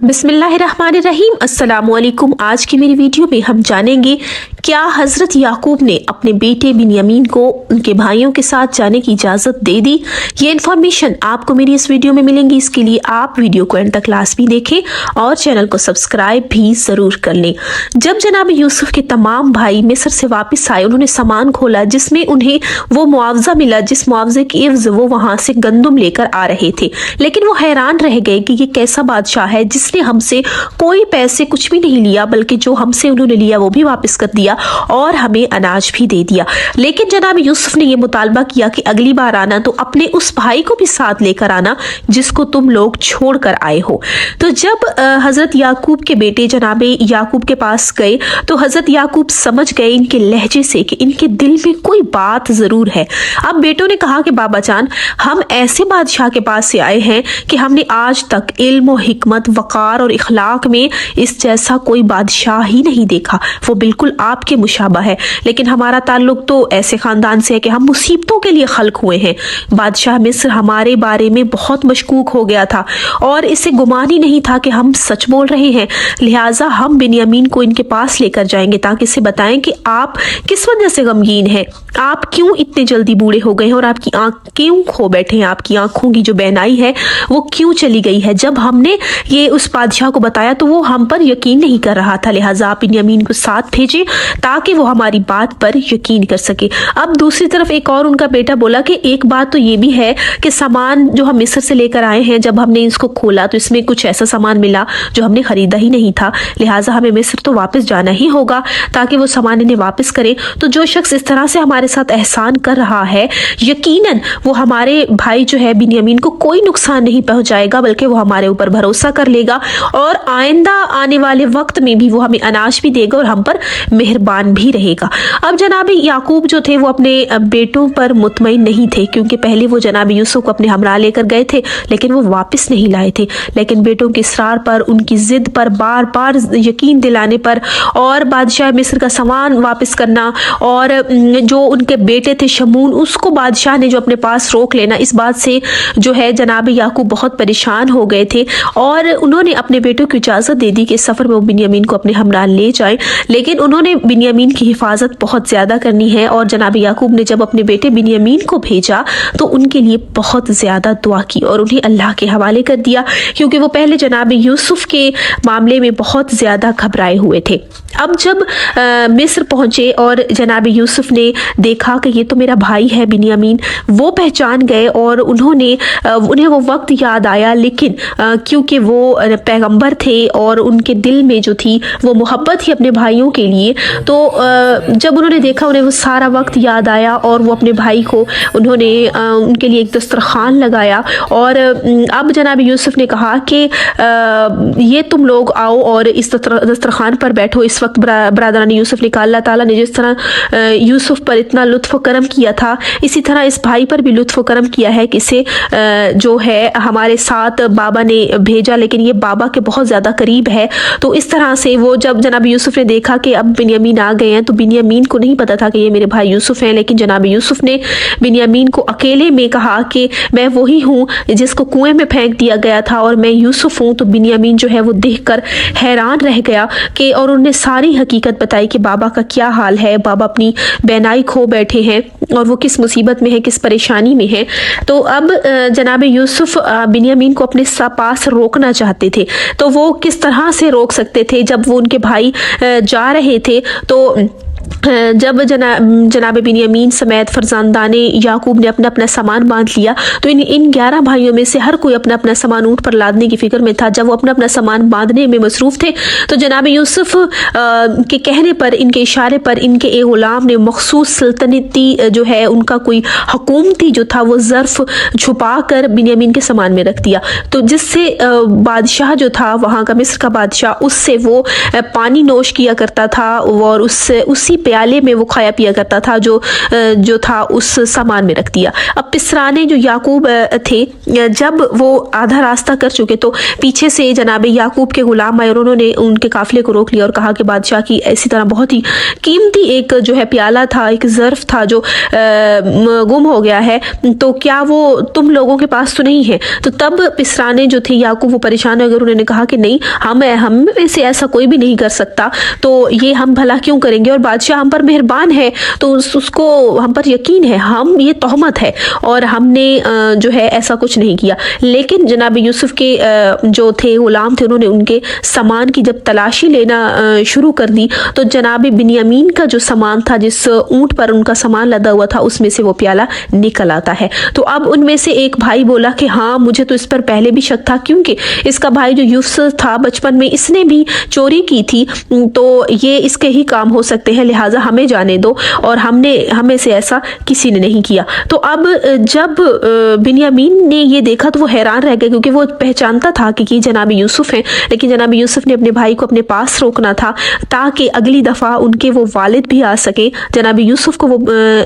बिस्मिल्लाहिर्रहमानिर्रहीम। अस्सलामुअलैकुम। आज की मेरी वीडियो में हम जानेंगे क्या हज़रत याकूब ने अपने बेटे बिन्यामीन को उनके भाइयों के साथ जाने की इजाज़त दे दी। ये इन्फॉर्मेशन आपको मेरी इस वीडियो में मिलेंगी। इसके लिए आप वीडियो को एंड तक लाज़मी देखें और चैनल को सब्सक्राइब भी ज़रूर कर लें। जब जनाब यूसुफ के तमाम भाई मिस्र से वापस आए, उन्होंने सामान खोला जिसमें उन्हें वो मुआवजा मिला जिस मुआवजे की एवज़ वो वहाँ से गंदुम लेकर आ रहे थे। लेकिन वो हैरान रह गए कि ये कैसा बादशाह है जिसने हमसे कोई पैसे कुछ भी नहीं लिया, बल्कि जो हमसे उन्होंने लिया वो भी वापस कर दिया और हमें अनाज भी दे दिया। लेकिन जनाब यूसुफ ने यह मुतालबा किया कि अगली बार आना तो अपने उस भाई को भी साथ लेकर आना जिसको तुम लोग छोड़ कर आए हो। तो जब हजरत याकूब के बेटे जनाब याकूब के पास गए तो हजरत याकूब समझ गए इनके लहजे से कि इनके दिल में कोई बात जरूर है। अब बेटों ने कहा कि बाबा जान, हम ऐसे बादशाह के पास से आए हैं कि हमने आज तक इल्म और हिकमत, वकार और इखलाक में इस जैसा कोई बादशाह ही नहीं देखा। वो बिल्कुल आपके मुशाबा है, लेकिन हमारा ताल्लुक तो ऐसे खानदान से है कि हम मुसीबतों के लिए खल्क हुए हैं। बादशाह मिस्र हमारे बारे में बहुत मशकूक हो गया था और इसे गुमान ही नहीं था कि हम सच बोल रहे हैं। लिहाजा हम बिन्यामीन को इनके पास लेकर जाएंगे ताकि इसे बताएं कि आप किस वजह से गमगीन हैं, आप क्यों इतने जल्दी बूढ़े हो गए हैं और आपकी आंख क्यों खो बैठे हैं, आपकी आंखों की जो बैनाई है वो क्यों चली गई है। जब हमने ये उस बादशाह को बताया तो वो हम पर यकीन नहीं कर रहा था। लिहाजा आप बिन्यामीन को साथ भेजें ताकि वो हमारी बात पर यकीन कर सके। अब दूसरी तरफ एक और उनका बेटा बोला कि एक बात तो ये भी है कि सामान जो हम मिस्र से लेकर आए हैं, जब हमने इसको खोला तो इसमें कुछ ऐसा सामान मिला जो हमने खरीदा ही नहीं था। लिहाजा हमें मिस्र तो वापस जाना ही होगा ताकि वो सामान इन्हें वापस करें। तो जो शख्स इस तरह से हमारे साथ एहसान कर रहा है, यकीनन वो हमारे भाई जो है बिन्यामीन को कोई नुकसान नहीं पहुंचाएगा, बल्कि वो हमारे ऊपर भरोसा कर लेगा और आइंदा आने वाले वक्त में भी वो हमें अनाज भी देगा और हम पर मेहरबान भी रहेगा। अब जनाब याकूब जो थे वो अपने बेटों पर मुतमईन नहीं थे, क्योंकि पहले वो जनाब यूसुफ को अपने हमरा लेकर गए थे लेकिन वो वापस नहीं लाए थे। लेकिन बेटों के इसरार पर, उनकी जिद पर, बार बार यकीन दिलाने पर और बादशाह मिस्र का सामान वापस करना और जो उनके बेटे थे शमून, उसको बादशाह ने जो अपने पास रोक लेना, इस बात से जो है जनाब याकूब बहुत परेशान हो गए थे और उन्होंने अपने बेटों को इजाज़त दे दी कि सफ़र में वो बिन्यामीन को अपने हमरा ले जाएं। लेकिन उन्होंने बिन्यामीन की हिफाजत बहुत ज़्यादा करनी है और जनाब याकूब ने जब अपने बेटे बिन्यामीन को भेजा तो उनके लिए बहुत ज़्यादा दुआ की और उन्हें अल्लाह के हवाले कर दिया, क्योंकि वो पहले जनाब यूसुफ के मामले में बहुत ज़्यादा घबराए हुए थे। अब जब मिस्र पहुँचे और जनाब यूसुफ ने देखा कि ये तो मेरा भाई है बिन्यामीन, वो पहचान गए और उन्हें वो वक्त याद आया। लेकिन क्योंकि वो पैगंबर थे और उनके दिल में जो थी वो मोहब्बत थी अपने भाइयों के लिए, तो जब उन्होंने देखा उन्हें वो सारा वक्त याद आया और वो अपने भाई को उन्होंने उनके लिए एक दस्तरखान लगाया। और अब जनाब यूसुफ ने कहा कि ये तुम लोग आओ और इस दस्तरखान पर बैठो। इस वक्त बरादरान यूसुफ ने कहा, अल्लाह ताला ने जिस तरह यूसुफ पर इतना लुत्फ़ करम किया था, इसी तरह इस भाई पर भी लुत्फ़ करम किया है कि इसे जो है हमारे साथ बाबा ने भेजा, लेकिन ये बाबा के बहुत ज़्यादा करीब है। तो इस तरह से वो जब जनाब यूसुफ ने देखा कि अब बिन्यामीन आ गए हैं, तो बिन्यामीन को नहीं पता था कि ये मेरे भाई यूसुफ हैं, लेकिन जनाब यूसुफ ने बिन्यामीन को अकेले में कहा कि मैं वही हूँ जिसको कुएं में फेंक दिया गया था और मैं यूसुफ हूँ। तो बिन्यामीन जो है वो देखकर हैरान रह गया कि और उन्हें सारी हकीकत बताई कि बाबा का क्या हाल है, बाबा अपनी बैनाई खो बैठे हैं और वो किस मुसीबत में है, किस परेशानी में है। तो अब जनाब यूसुफ बिन्यामीन को अपने पास रोकना चाहते थे, तो वो किस तरह से रोक सकते थे जब वो उनके भाई जा रहे थे। तो जब जनाब बिन्यामीन समेत फरजानदाने याकूब ने अपना अपना सामान बांध लिया तो इन 11 भाइयों में से हर कोई अपना अपना सामान ऊँट पर लादने की फिक्र में था। जब वो अपना अपना सामान बांधने में मसरूफ़ थे तो जनाब यूसुफ के कहने पर, इनके इशारे पर, इनके एक ग़ुलाम ने मखसूस सल्तनती जो है उनका कोई हुकूमती जो था वो ज़र्फ़ छुपा कर बिन्यामीन के सामान में रख दिया। तो जिससे बादशाह जो था वहाँ का, मिस्र का बादशाह, उससे वो पानी नोश किया करता था और उसी प्याले में वो खाया पिया करता था, जो था उस सामान में रख दिया। अब पिसराने जो याकूब थे, जब वो आधा रास्ता कर चुके तो पीछे से जनाब याकूब के गुलाम आए और उन्होंने उनके काफिले को रोक लिया और कहा कि बादशाह की ऐसी तरह बहुत ही कीमती एक जो है प्याला था, एक ज़र्फ था जो गुम हो गया है, तो क्या वो तुम लोगों के पास तो नहीं है? तो तब पिसराने जो थे याकूब वो परेशान हो गए, उन्होंने कहा कि नहीं, हम में से ऐसा कोई भी नहीं कर सकता, तो ये हम भला क्यों करेंगे, और बादशाह हम पर मेहरबान है तो उसको हम पर यकीन है, हम ये तोहमत है और हमने जो है ऐसा कुछ नहीं किया। लेकिन जनाब यूसुफ के जो थे गुलाम थे, उन्होंने उनके सामान की जब तलाशी लेना शुरू कर दी तो जनाब बिन्यामीन का जो सामान था, जिस ऊंट पर उनका सामान लदा हुआ था, उसमें से वो प्याला निकल आता है। तो अब उनमें से एक भाई बोला कि हाँ, मुझे तो इस पर पहले भी शक था, क्योंकि इसका भाई जो यूसुफ था बचपन में इसने भी चोरी की थी, तो ये इसके ही काम हो सकते हैं, लिहाजा हमें जाने दो, और हमें से ऐसा किसी ने नहीं किया। तो अब जब बिन्यामीन ने ये देखा तो वो हैरान रह गया, क्योंकि वो पहचानता था कि ये जनाब यूसुफ हैं, लेकिन जनाब यूसुफ ने अपने भाई को अपने पास रोकना था ताकि अगली दफ़ा उनके वो वालिद भी आ सके। जनाब यूसुफ को वो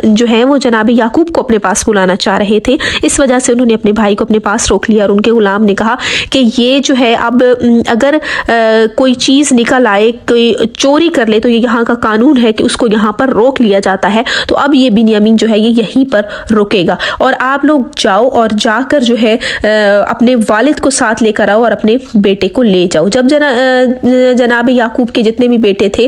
जो है वो जनाब याकूब को अपने पास बुलाना चाह रहे थे, इस वजह से उन्होंने अपने भाई को अपने पास रोक लिया और उनके गुलाम ने कहा कि ये जो है अब अगर कोई चीज़ निकल आए, कोई चोरी कर ले, तो ये यहाँ का कानून है कि उसको यहाँ पर रोक लिया जाता है, तो अब ये बिन्यामीन जो है ये यहीं पर रुकेगा और आप लोग जाओ और जाकर जो है अपने वालिद को साथ लेकर आओ और अपने बेटे को ले जाओ। जब जनाब याकूब के जितने भी बेटे थे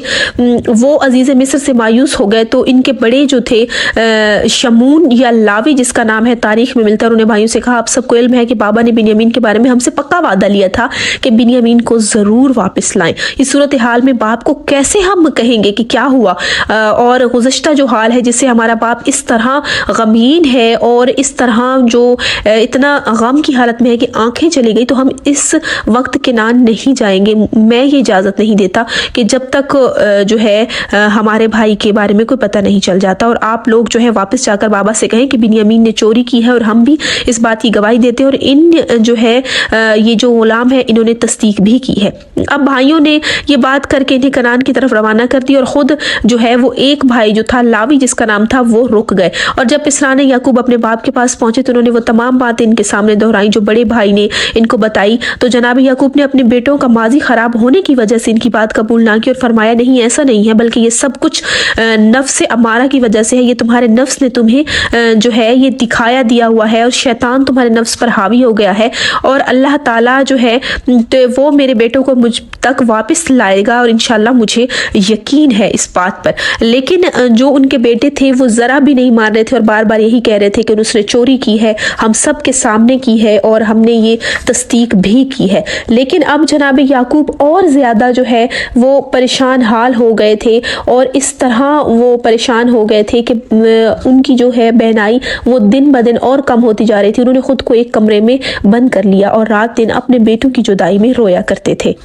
वो अजीज़ मिस्र से मायूस हो गए, तो इनके बड़े जो थे शमून या लावी जिसका नाम है तारीख में मिलता है, उन्होंने भाइयों से कहा, आप सबको इल्म है कि बाबा ने बिन्यामीन के बारे में हमसे पक्का वादा लिया था कि बिन्यामीन को ज़रूर वापस लाएं। इस सूरत हाल में बाप को कैसे हम कहेंगे कि क्या हुआ, और गुज़श्ता जो हाल है जिससे हमारा बाप इस तरह गमगीन है और इस तरह जो इतना गम की हालत में है कि आंखें चली गई, तो हम इस वक्त किनान नहीं जाएंगे। मैं ये इजाज़त नहीं देता कि जब तक जो है हमारे भाई के बारे में कोई पता नहीं चल जाता, और आप लोग जो है वापस जाकर बाबा से कहें कि बिन्यामीन ने चोरी की है और हम भी इस बात की गवाही देते हैं, और इन जो है ये जो गुलाम है इन्होंने तस्दीक भी की है। अब भाइयों ने ये बात करके इन्हें कनान की तरफ रवाना कर दी और ख़ुद जो है वो एक भाई जो था लावी जिसका नाम था वो रुक गए। और जब पिसराने याकूब अपने बाप के पास पहुंचे तो उन्होंने वो तमाम बातें इनके सामने दोहराई जो बड़े भाई ने इनको बताई। तो जनाब याकूब ने अपने बेटों का माजी ख़राब होने की वजह से इनकी बात कबूल ना की और फरमाया, नहीं, ऐसा नहीं है, बल्कि ये सब कुछ नफ्स अमारा की वजह से है। ये तुम्हारे नफ्स ने तुम्हें जो है ये दिखाया दिया हुआ है और शैतान तुम्हारे नफ्स पर हावी हो गया है, और अल्लाह ताला जो है तो वो मेरे बेटों को मुझ तक वापस लाएगा और इंशाल्लाह मुझे यकीन है इस बात पर। लेकिन जो उनके बेटे थे वो ज़रा भी नहीं मान रहे थे और बार बार यही कह रहे थे कि उसने चोरी की है, हम सब के सामने की है और हमने ये तस्दीक भी की है। लेकिन अब जनाब याकूब और ज़्यादा जो है वो परेशान हाल हो गए थे, और इस तरह वो परेशान हो गए थे कि उनकी जो है बहनाई वो दिन ब दिन और कम होती जा रही थी। उन्होंने ख़ुद को एक कमरे में बंद कर लिया और रात दिन अपने बेटों की जुदाई में रोया करते थे।